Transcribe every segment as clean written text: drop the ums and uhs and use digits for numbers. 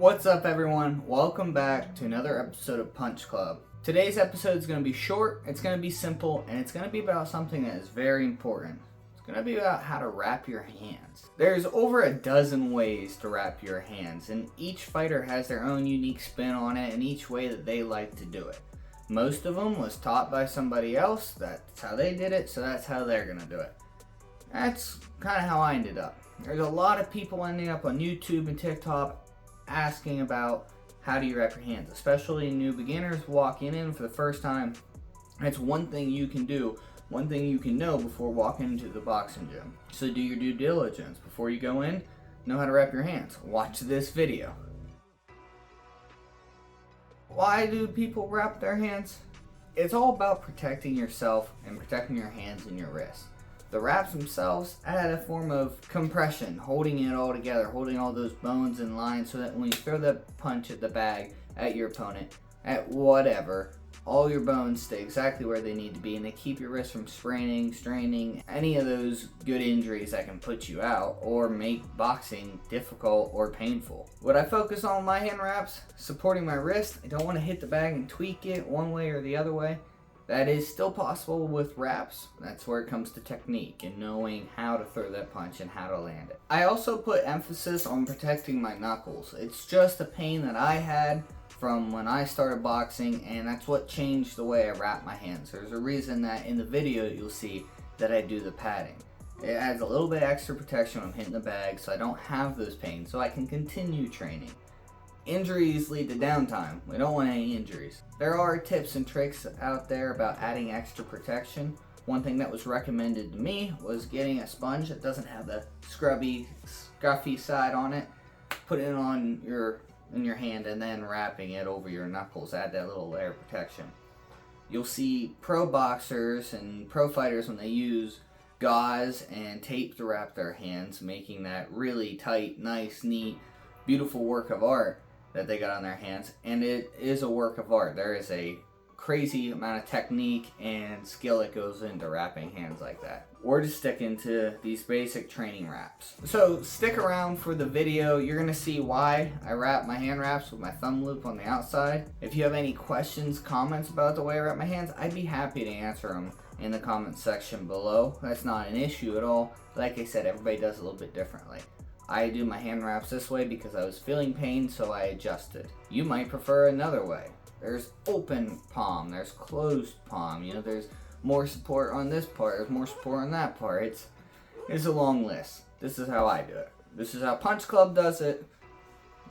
What's up, everyone? Welcome back to another episode of Punch Club. Today's episode is going to be short, it's going to be simple, and it's going to be about something that is very important. It's going to be about how to wrap your hands. There's over a dozen ways to wrap your hands, and each fighter has their own unique spin on it and each way that they like to do it. Most of them was taught by somebody else, that's how they did it, so that's how they're going to do it. That's kind of how I ended up. There's a lot of people ending up on YouTube and TikTok asking about how do you wrap your hands, especially new beginners walking in for the first time. It's one thing you can do, one thing you can know before walking into the boxing gym. So do your due diligence before you go in. Know how to wrap your hands. Watch this video. Why do people wrap their hands? It's all about protecting yourself and protecting your hands and your wrists. The wraps themselves add a form of compression, holding it all together, holding all those bones in line so that when you throw the punch at the bag, at your opponent, at whatever, all your bones stay exactly where they need to be and they keep your wrist from spraining, straining, any of those good injuries that can put you out or make boxing difficult or painful. What I focus on my hand wraps, supporting my wrist. I don't want to hit the bag and tweak it one way or the other way. That is still possible with wraps. That's where it comes to technique and knowing how to throw that punch and how to land it. I also put emphasis on protecting my knuckles. It's just a pain that I had from when I started boxing, and that's what changed the way I wrap my hands. There's a reason that in the video you'll see that I do the padding. It adds a little bit extra protection when I'm hitting the bag so I don't have those pains, so I can continue training. Injuries lead to downtime. We don't want any injuries. There are tips and tricks out there about adding extra protection. One thing that was recommended to me was getting a sponge that doesn't have the scruffy side on it. Put it on in your hand and then wrapping it over your knuckles. Add that little layer of protection. You'll see pro boxers and pro fighters when they use gauze and tape to wrap their hands, making that really tight, nice, neat, beautiful work of art that they got on their hands. And it is a work of art. There is a crazy amount of technique and skill that goes into wrapping hands like that. Or just stick into these basic training wraps. So stick around for the video. You're gonna see why I wrap my hand wraps with my thumb loop on the outside. If you have any questions, comments about the way I wrap my hands, I'd be happy to answer them in the comment section below. That's not an issue at all. Like I said, everybody does it a little bit differently. I do my hand wraps this way because I was feeling pain, so I adjusted. You might prefer another way. There's open palm, there's closed palm, there's more support on this part, there's more support on that part. It's a long list. This is how I do it. This is how Punch Club does it.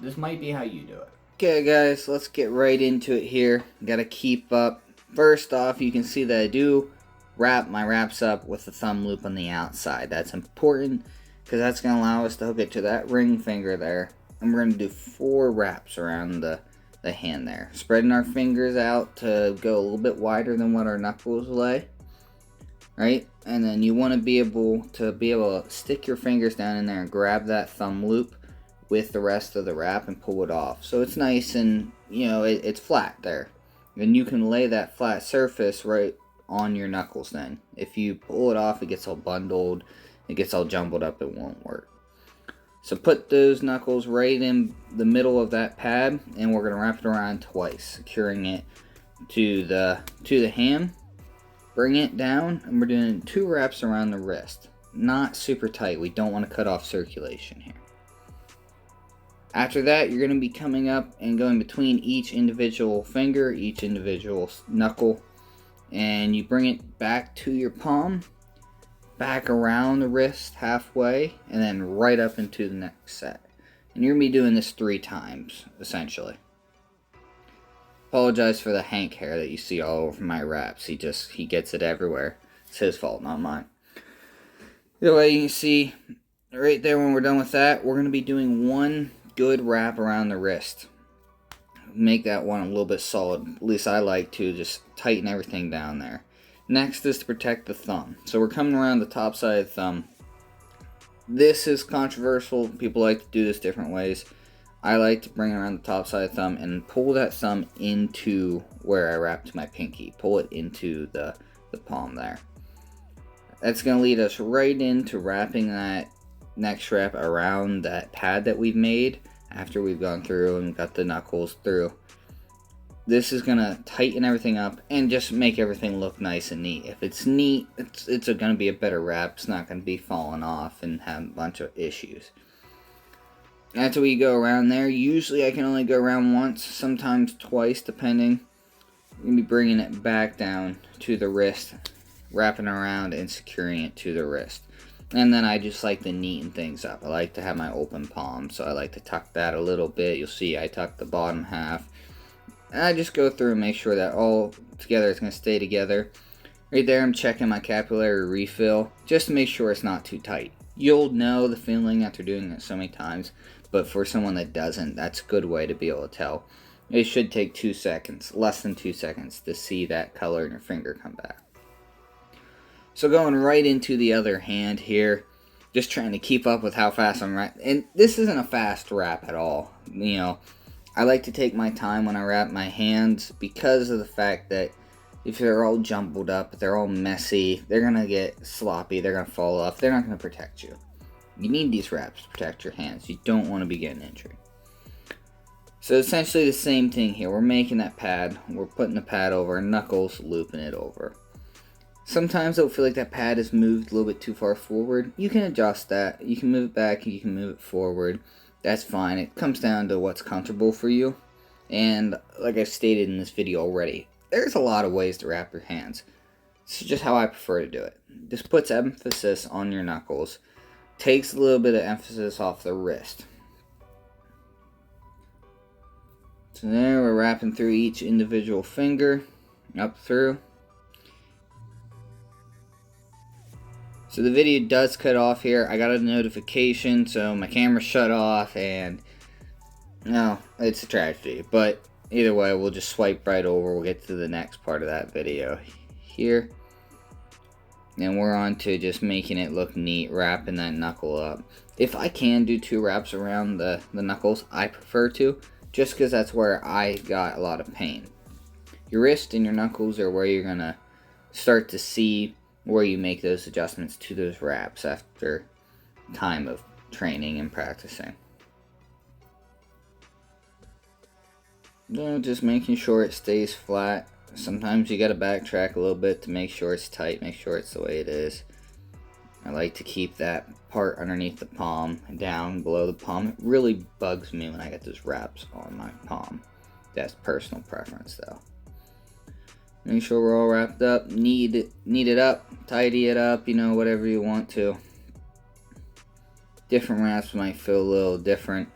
This might be how you do it. Okay guys, let's get right into it here. Gotta keep up. First off, you can see that I do wrap my wraps up with the thumb loop on the outside. That's important, because that's going to allow us to hook it to that ring finger there. And we're going to do 4 wraps around the hand there. Spreading our fingers out to go a little bit wider than what our knuckles lay. Right? And then you want to be able to stick your fingers down in there and grab that thumb loop with the rest of the wrap and pull it off. So it's nice and, it's flat there. And you can lay that flat surface right on your knuckles then. If you pull it off, it gets all bundled. It gets all jumbled up, it won't work. So put those knuckles right in the middle of that pad, and we're going to wrap it around twice, securing it to the hand. Bring it down, and we're doing 2 wraps around the wrist. Not super tight. We don't want to cut off circulation here. After that, you're going to be coming up and going between each individual finger, each individual knuckle, and you bring it back to your palm, back around the wrist halfway, and then right up into the next set. And you're going to be doing this 3 times, essentially. Apologize for the Hank hair that you see all over my wraps. He gets it everywhere. It's his fault, not mine. Either way, you can see right there when we're done with that, we're going to be doing 1 good wrap around the wrist. Make that one a little bit solid. At least I like to just tighten everything down there. Next is to protect the thumb. So we're coming around the top side of the thumb. This is controversial. People like to do this different ways. I like to bring it around the top side of the thumb and pull that thumb into where I wrapped my pinky. Pull it into the palm there. That's going to lead us right into wrapping that next wrap around that pad that we've made after we've gone through and got the knuckles through. This is gonna tighten everything up and just make everything look nice and neat. If it's neat, it's gonna be a better wrap. It's not gonna be falling off and have a bunch of issues. After we go around there, usually I can only go around once, sometimes twice, depending. I'm gonna be bringing it back down to the wrist, wrapping around and securing it to the wrist. And then I just like to neaten things up. I like to have my open palm, so I like to tuck that a little bit. You'll see I tuck the bottom half. And I just go through and make sure that all together it's going to stay together. Right there I'm checking my capillary refill just to make sure it's not too tight. You'll know the feeling after doing it so many times, but for someone that doesn't, that's a good way to be able to tell. It should take 2 seconds, less than 2 seconds, to see that color in your finger come back. So going right into the other hand here, just trying to keep up with how fast I'm wrapping. And this isn't a fast wrap at all. You know, I like to take my time when I wrap my hands because of the fact that if they're all jumbled up, if they're all messy, they're going to get sloppy, they're going to fall off, they're not going to protect you. You need these wraps to protect your hands. You don't want to be getting injured. So essentially the same thing here. We're making that pad, we're putting the pad over, knuckles, looping it over. Sometimes it'll feel like that pad is moved a little bit too far forward. You can adjust that. You can move it back, you can move it forward. That's fine. It comes down to what's comfortable for you. And like I stated in this video already, there's a lot of ways to wrap your hands. This is just how I prefer to do it. This puts emphasis on your knuckles. Takes a little bit of emphasis off the wrist. So there we're wrapping through each individual finger. Up through. So the video does cut off here. I got a notification, so my camera shut off, and no, it's a tragedy. But either way, we'll just swipe right over. We'll get to the next part of that video here. And we're on to just making it look neat, wrapping that knuckle up. If I can do 2 wraps around the knuckles, I prefer to, just because that's where I got a lot of pain. Your wrist and your knuckles are where you're going to start to see where you make those adjustments to those wraps after time of training and practicing. Just making sure it stays flat. Sometimes you gotta backtrack a little bit to make sure it's tight, make sure it's the way it is. I like to keep that part underneath the palm down below the palm. It really bugs me when I get those wraps on my palm. That's personal preference though. Make sure we're all wrapped up, knead it up, tidy it up, you know, whatever you want to. Different wraps might feel a little different,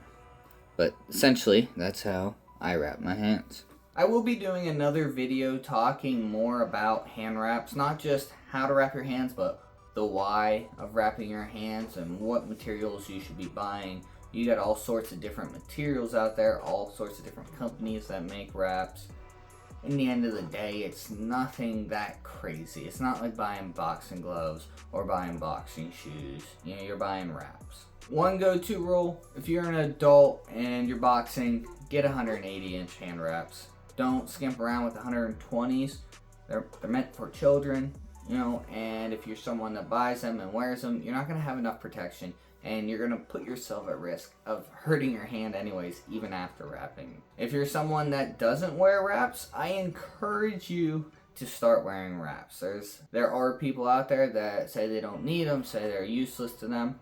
but essentially that's how I wrap my hands. I will be doing another video talking more about hand wraps, not just how to wrap your hands, but the why of wrapping your hands and what materials you should be buying. You got all sorts of different materials out there, all sorts of different companies that make wraps. In the end of the day, it's nothing that crazy. It's not like buying boxing gloves or buying boxing shoes. You know, you're buying wraps. One go-to rule, if you're an adult and you're boxing, get 180-inch hand wraps. Don't skimp around with 120s. They're meant for children, you know, and if you're someone that buys them and wears them, you're not going to have enough protection, and you're going to put yourself at risk of hurting your hand anyways, even after wrapping. If you're someone that doesn't wear wraps, I encourage you to start wearing wraps. There are people out there that say they don't need them, say they're useless to them.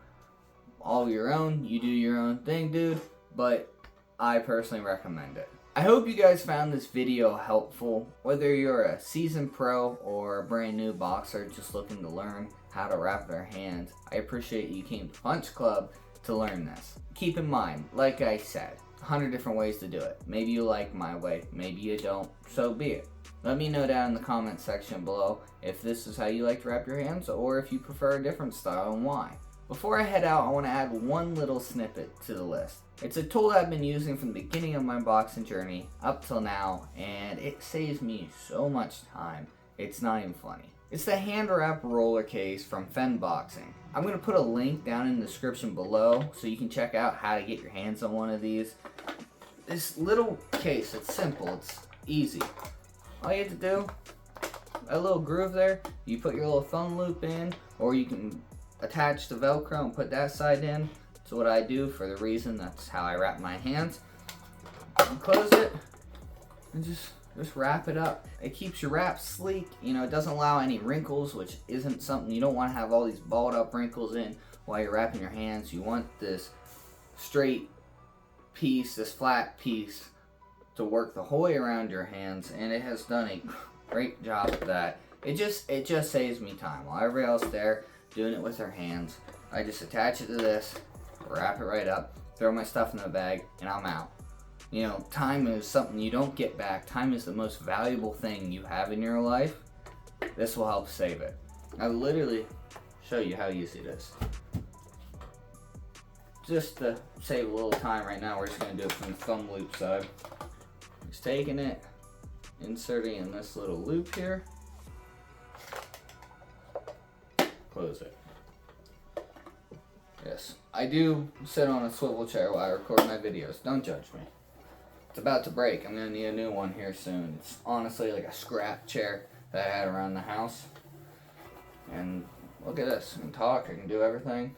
All your own, you do your own thing, dude, but I personally recommend it. I hope you guys found this video helpful. Whether you're a seasoned pro or a brand new boxer just looking to learn how to wrap their hands, I appreciate you came to Punch Club to learn this. Keep in mind, like I said, 100 different ways to do it. Maybe you like my way, maybe you don't, so be it. Let me know down in the comment section below if this is how you like to wrap your hands or if you prefer a different style and why. Before I head out, I want to add one little snippet to the list. It's a tool that I've been using from the beginning of my boxing journey up till now, and it saves me so much time, it's not even funny. It's the hand wrap roller case from Fen Boxing. I'm going to put a link down in the description below so you can check out how to get your hands on one of these. This little case, it's simple, it's easy. All you have to do, a little groove there, you put your little thumb loop in, or you can attach the Velcro and put that side in. It's what I do for the reason that's how I wrap my hands. And close it and just wrap it up. It keeps your wrap sleek. You know, it doesn't allow any wrinkles, which isn't something you don't want to have all these balled up wrinkles in while you're wrapping your hands. You want this straight piece, this flat piece, to work the whole way around your hands, and it has done a great job of that. It just saves me time. While everybody else there doing it with their hands, I just attach it to this, wrap it right up, throw my stuff in the bag, and I'm out. You know, time is something you don't get back. Time is the most valuable thing you have in your life. This will help save it. I'll literally show you how easy it is. Just to save a little time right now, we're just going to do it from the thumb loop side. Just taking it, inserting in this little loop here. Close it. Yes, I do sit on a swivel chair while I record my videos. Don't judge me. It's about to break. I'm going to need a new one here soon. It's honestly like a scrap chair that I had around the house. And look at this. I can talk. I can do everything.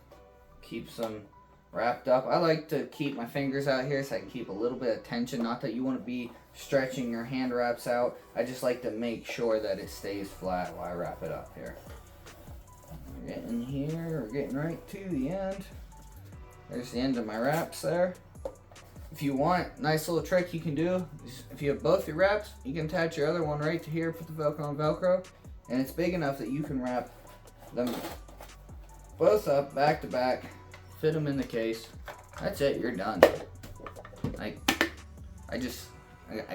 Keeps them wrapped up. I like to keep my fingers out here so I can keep a little bit of tension. Not that you want to be stretching your hand wraps out. I just like to make sure that it stays flat while I wrap it up here. We're getting here. We're getting right to the end. There's the end of my wraps there. If you want, nice little trick you can do is if you have both your wraps, you can attach your other one right to here, put the Velcro on Velcro, and it's big enough that you can wrap them both up back to back, fit them in the case. That's it, you're done. I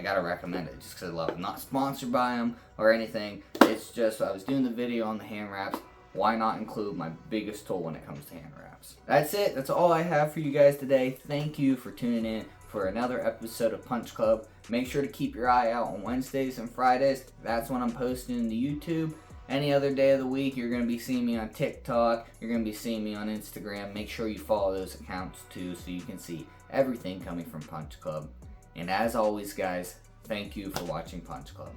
gotta recommend it just because I love it. I'm not sponsored by them or anything. It's just I was doing the video on the hand wraps. Why not include my biggest tool when it comes to hand wraps? That's it. That's all I have for you guys today. Thank you for tuning in for another episode of Punch Club. Make sure to keep your eye out on Wednesdays and Fridays. That's when I'm posting to YouTube. Any other day of the week, you're going to be seeing me on TikTok. You're going to be seeing me on Instagram. Make sure you follow those accounts too so you can see everything coming from Punch Club. And as always, guys, thank you for watching Punch Club.